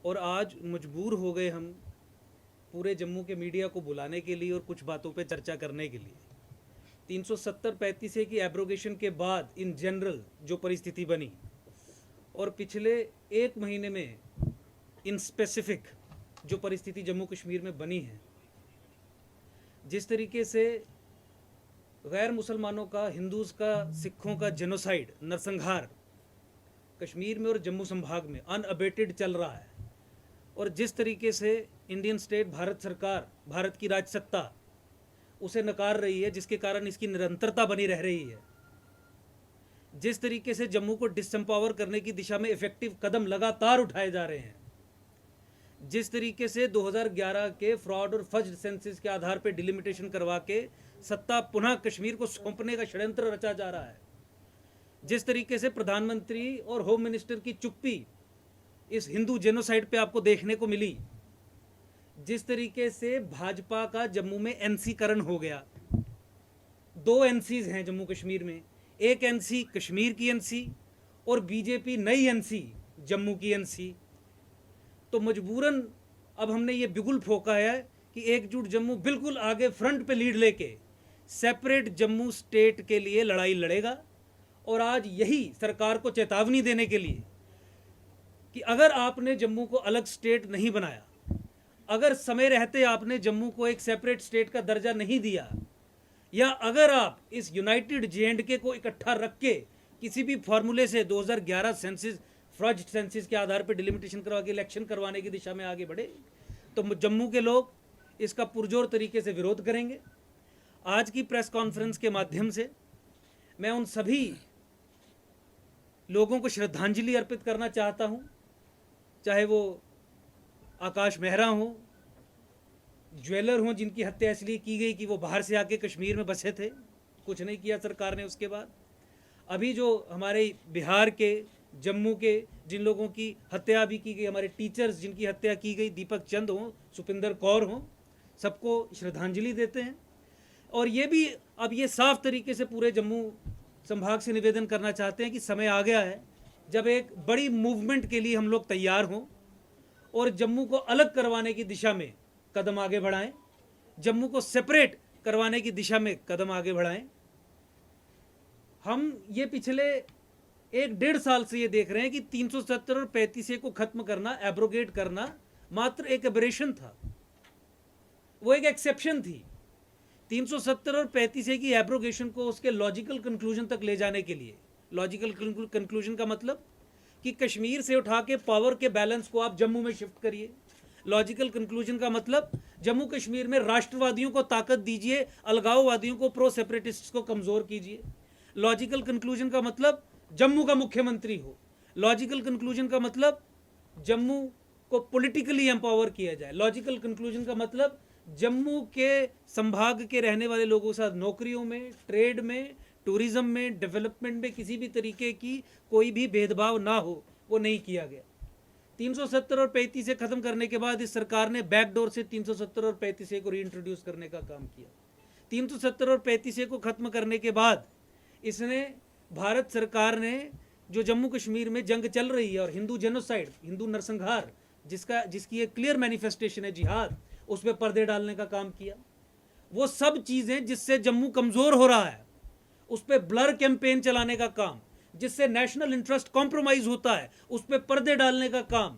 और आज मजबूर हो गए हम पूरे जम्मू के मीडिया को बुलाने के लिए और कुछ बातों पे चर्चा करने के लिए। 370-35 की एब्रोगेशन के बाद इन जनरल जो परिस्थिति बनी और पिछले एक महीने में इन स्पेसिफिक जो परिस्थिति जम्मू कश्मीर में बनी है, जिस तरीके से गैर मुसलमानों का, हिंदूज़ का, सिखों का जेनोसाइड, नरसंहार कश्मीर में और जम्मू संभाग में अनअबेटेड चल रहा है, और जिस तरीके से इंडियन स्टेट, भारत सरकार, भारत की राज सत्ता उसे नकार रही है, जिसके कारण इसकी निरंतरता बनी रह रही है, जिस तरीके से जम्मू को डिसएम्पावर करने की दिशा में इफेक्टिव कदम लगातार उठाए जा रहे हैं, जिस तरीके से 2011 के फ्रॉड और फज्ड सेंसस के आधार पर डिलिमिटेशन करवा के सत्ता पुनः कश्मीर को सौंपने का षड्यंत्र रचा जा रहा है, जिस तरीके से प्रधानमंत्री और होम मिनिस्टर की चुप्पी इस हिंदू जेनोसाइड पे आपको देखने को मिली, जिस तरीके से भाजपा का जम्मू में एनसी-करण हो गया। 2 एनसीज हैं जम्मू कश्मीर में, एक एनसी कश्मीर की एनसी और बीजेपी नई एनसी जम्मू की एनसी। तो मजबूरन अब हमने ये बिगुल फोका है कि एकजुट जम्मू बिल्कुल आगे फ्रंट पे लीड लेके सेपरेट जम्मू स्टेट के लिए लड़ाई लड़ेगा। और आज यही सरकार को चेतावनी देने के लिए कि अगर आपने जम्मू को अलग स्टेट नहीं बनाया, अगर समय रहते आपने जम्मू को एक सेपरेट स्टेट का दर्जा नहीं दिया, या अगर आप इस यूनाइटेड जे.एंड.के को इकट्ठा रख के किसी भी फार्मूले से 2011 सेंसस, फ्रॉड सेंसस के आधार पर डिलिमिटेशन करवा के इलेक्शन करवाने की दिशा में आगे बढ़े, तो जम्मू के लोग इसका पुरजोर तरीके से विरोध करेंगे। आज की प्रेस कॉन्फ्रेंस के माध्यम से मैं उन सभी लोगों को श्रद्धांजलि अर्पित करना चाहता हूं, चाहे वो आकाश मेहरा हो, ज्वेलर हों जिनकी हत्या इसलिए की गई कि वो बाहर से आके कश्मीर में बसे थे, कुछ नहीं किया सरकार ने उसके बाद। अभी जो हमारे बिहार के, जम्मू के जिन लोगों की हत्या भी की गई, हमारे टीचर्स जिनकी हत्या की गई, दीपक चंद हों, सुपिंदर कौर हों, सबको श्रद्धांजलि देते हैं। और ये भी अब ये साफ तरीके से पूरे जम्मू संभाग से निवेदन करना चाहते हैं कि समय आ गया है जब एक बड़ी मूवमेंट के लिए हम लोग तैयार हों और जम्मू को अलग करवाने की दिशा में कदम आगे बढ़ाएं, जम्मू को सेपरेट करवाने की दिशा में कदम आगे बढ़ाएं। हम ये पिछले 1-1.5 साल से ये देख रहे हैं कि 370 और 35A को खत्म करना, एब्रोगेट करना मात्र एक एबरेशन था, वो एक एक्सेप्शन थी। 370 और 35A की एब्रोगेशन को उसके लॉजिकल कंक्लूजन तक ले जाने के लिए, लॉजिकल कंक्लूजन का मतलब कि कश्मीर से उठा के पावर के बैलेंस को आप जम्मू में शिफ्ट करिए। लॉजिकल कंक्लूजन का मतलब जम्मू कश्मीर में राष्ट्रवादियों को ताकत दीजिए, अलगाववादियों को, प्रो सेपरेटिस्ट को कमज़ोर कीजिए। लॉजिकल कंक्लूजन का मतलब जम्मू का मुख्यमंत्री हो। लॉजिकल कंक्लूजन का मतलब जम्मू को पॉलिटिकली एम्पावर किया जाए। लॉजिकल कंक्लूजन का मतलब जम्मू के संभाग के रहने वाले लोगों के साथ नौकरियों में, ट्रेड में, टूरिज्म में, डेवलपमेंट में किसी भी तरीके की कोई भी भेदभाव ना हो, वो नहीं किया गया। 370 और 35A खत्म करने के बाद इस सरकार ने बैकडोर से 370 और 35A को रीइंट्रोड्यूस करने का काम किया। 370 और 35A को खत्म करने के बाद इसने, भारत सरकार ने जो जम्मू कश्मीर में जंग चल रही है और हिंदू जेनोसाइड, हिंदू नरसंहार जिसकी एक क्लियर मैनिफेस्टेशन है, जिहाद, उस पर पर्दे डालने का काम किया। वो सब चीज़ें जिससे जम्मू कमज़ोर हो रहा है, उस पर ब्लर कैंपेन चलाने का काम, जिससे नेशनल इंटरेस्ट कॉम्प्रोमाइज होता है, उस पर पर्दे डालने का काम,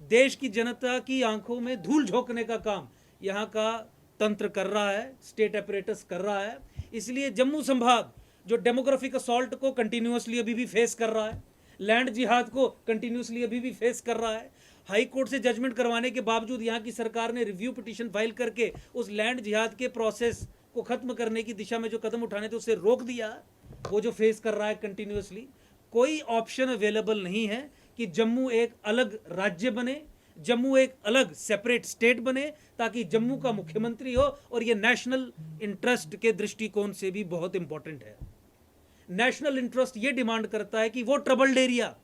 देश की जनता की आंखों में धूल झोंकने का काम यहाँ का तंत्र कर रहा है, स्टेट अपरेटस कर रहा है। इसलिए जम्मू संभाग जो डेमोग्राफिक असॉल्ट को कंटिन्यूसली अभी भी फेस कर रहा है, लैंड जिहाद को कंटिन्यूसली अभी भी फेस कर रहा है, हाई कोर्ट से जजमेंट करवाने के बावजूद यहाँ की सरकार ने रिव्यू पिटीशन फाइल करके उस लैंड जिहाद के प्रोसेस को खत्म करने की दिशा में जो कदम उठाने थे उसे रोक दिया, वो जो फेस कर रहा है कंटिन्यूसली। कोई ऑप्शन अवेलेबल नहीं है कि जम्मू एक अलग राज्य बने, जम्मू एक अलग सेपरेट स्टेट बने, ताकि जम्मू का मुख्यमंत्री हो। और ये नेशनल इंटरेस्ट के दृष्टिकोण से भी बहुत इंपॉर्टेंट है। नेशनल इंटरेस्ट ये डिमांड करता है कि वो ट्रबल्ड एरिया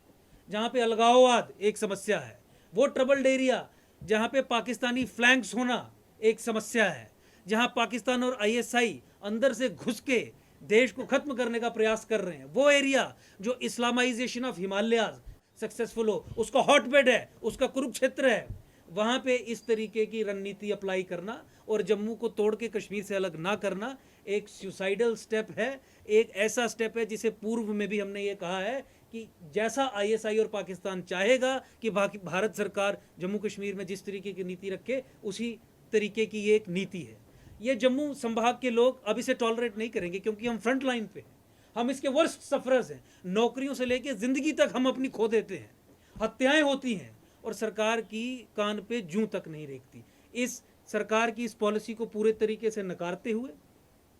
जहाँ पे अलगाववाद एक समस्या है, वो ट्रबल्ड एरिया जहाँ पे पाकिस्तानी फ्लैंक्स होना एक समस्या है, जहाँ पाकिस्तान और आईएसआई अंदर से घुस के देश को खत्म करने का प्रयास कर रहे हैं, वो एरिया जो इस्लामाइजेशन ऑफ हिमालयाज, सक्सेसफुल हो, उसका हॉटबेड है, उसका कुरुक्षेत्र है, वहाँ पे इस तरीके की रणनीति अप्लाई करना और जम्मू को तोड़ के कश्मीर से अलग ना करना एक सुसाइडल स्टेप है, एक ऐसा स्टेप है जिसे पूर्व में भी हमने ये कहा है कि जैसा आईएसआई और पाकिस्तान चाहेगा कि भारत सरकार जम्मू कश्मीर में जिस तरीके की नीति रखे, उसी तरीके की ये एक नीति है। ये जम्मू संभाग के लोग अब इसे टॉलरेट नहीं करेंगे, क्योंकि हम फ्रंट लाइन पे हैं, हम इसके वर्स्ट सफरर्स हैं। नौकरियों से लेकर जिंदगी तक हम अपनी खो देते हैं, हत्याएं होती हैं और सरकार की कान पे जूं तक नहीं रेखती। इस सरकार की इस पॉलिसी को पूरे तरीके से नकारते हुए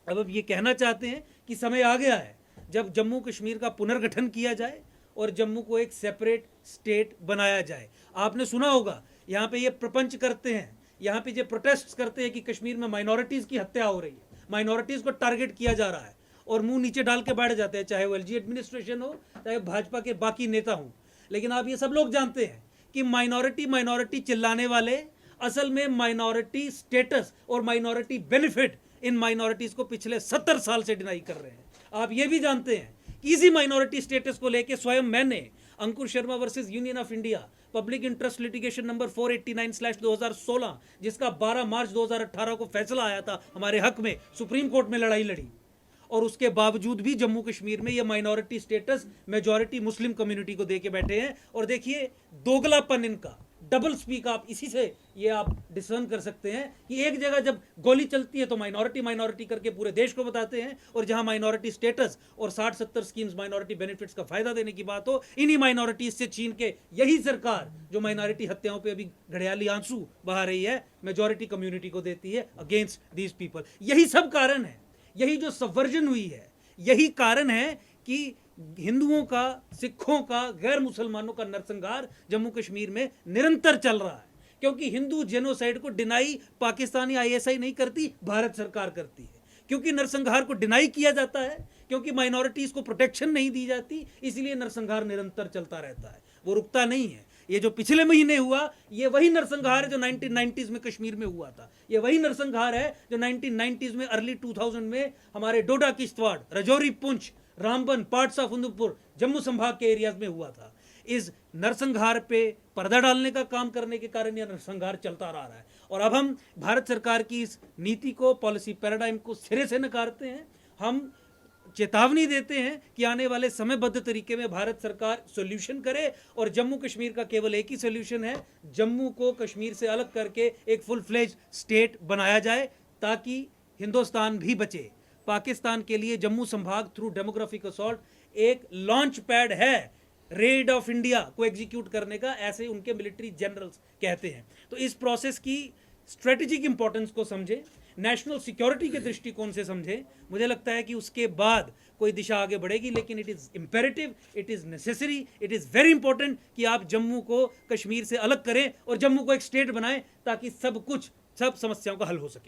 अब ये कहना चाहते हैं कि समय आ गया है जब जम्मू कश्मीर का पुनर्गठन किया जाए और जम्मू को एक सेपरेट स्टेट बनाया जाए। आपने सुना होगा यहाँ पे ये प्रपंच करते हैं, यहाँ पे ये प्रोटेस्ट करते हैं कि कश्मीर में माइनॉरिटीज़ की हत्या हो रही है, माइनॉरिटीज़ को टारगेट किया जा रहा है, और मुंह नीचे डाल के बैठ जाते हैं, चाहे वो एलजी एडमिनिस्ट्रेशन हो, चाहे भाजपा के बाकी नेता हों। लेकिन आप ये सब लोग जानते हैं कि माइनॉरिटी चिल्लाने वाले असल में माइनॉरिटी स्टेटस और माइनॉरिटी बेनिफिट इन माइनॉरिटीज़ को पिछले 70 साल से डिनाई कर रहे हैं। आप ये भी जानते हैं कि इसी माइनॉरिटी स्टेटस को लेके स्वयं मैंने Ankur Sharma versus union of India public interest litigation number 489/2016, जिसका 12 मार्च 2018 को फैसला आया था हमारे हक में, सुप्रीम कोर्ट में लड़ाई लड़ी, और उसके बावजूद भी जम्मू कश्मीर में ये minority status majority Muslim community को देके बैठे हैं। और देखिए दोगलापन इनका, डबल स्पीक, आप इसी से ये आप डिसर्न कर सकते हैं कि एक जगह जब गोली चलती है तो माइनॉरिटी करके पूरे देश को बताते हैं, और जहां माइनॉरिटी स्टेटस और 60-70 स्कीम्स माइनॉरिटी बेनिफिट्स का फायदा देने की बात हो, इन्हीं माइनॉरिटीज से छीन के यही सरकार जो माइनॉरिटी हत्याओं पे अभी घड़ियाली आंसू बहा रही है, मेजॉरिटी कम्युनिटी को देती है अगेंस्ट दीज पीपल। यही सब कारण है, यही जो सबवर्जन हुई है, यही कारण है कि हिंदुओं का, सिखों का, गैर मुसलमानों का नरसंहार जम्मू कश्मीर में निरंतर चल रहा है। क्योंकि हिंदू जेनोसाइड को डिनाई पाकिस्तानी आईएसआई नहीं करती, भारत सरकार करती है। क्योंकि नरसंहार को डिनाई किया जाता है, क्योंकि माइनॉरिटीज को प्रोटेक्शन नहीं दी जाती, इसलिए नरसंहार निरंतर चलता रहता है, वो रुकता नहीं है। ये जो पिछले महीने हुआ, ये वही नरसंहार है जो 1990s में कश्मीर में हुआ था। ये वही नरसंहार है जो 1990s में, अर्ली 2000 में हमारे डोडा, किश्तवाड़, रजौरी, पुंछ, रामबन, पार्ट्स ऑफ उधमपुर, जम्मू संभाग के एरियाज में हुआ था। इस नरसंहार पे पर्दा डालने का काम करने के कारण यह नरसंहार चलता रहा है। और अब हम भारत सरकार की इस नीति को, पॉलिसी पैराडाइम को सिरे से नकारते हैं। हम चेतावनी देते हैं कि आने वाले समयबद्ध तरीके में भारत सरकार सॉल्यूशन करे, और जम्मू कश्मीर का केवल एक ही सॉल्यूशन है, जम्मू को कश्मीर से अलग करके एक फुल फ्लेज स्टेट बनाया जाए, ताकि हिंदुस्तान भी बचे। पाकिस्तान के लिए जम्मू संभाग थ्रू डेमोग्राफिक असॉल्ट एक लॉन्च पैड है रेड ऑफ इंडिया को एग्जीक्यूट करने का, ऐसे उनके मिलिट्री जनरल्स कहते हैं। तो इस प्रोसेस की स्ट्रेटेजिक इंपॉर्टेंस को समझे, नेशनल सिक्योरिटी के दृष्टिकोण से समझे, मुझे लगता है कि उसके बाद कोई दिशा आगे बढ़ेगी। लेकिन it is imperative, it is necessary, it is very important कि आप जम्मू को कश्मीर से अलग करें और जम्मू को एक स्टेट बनाएं, ताकि सब समस्याओं का हल हो सके।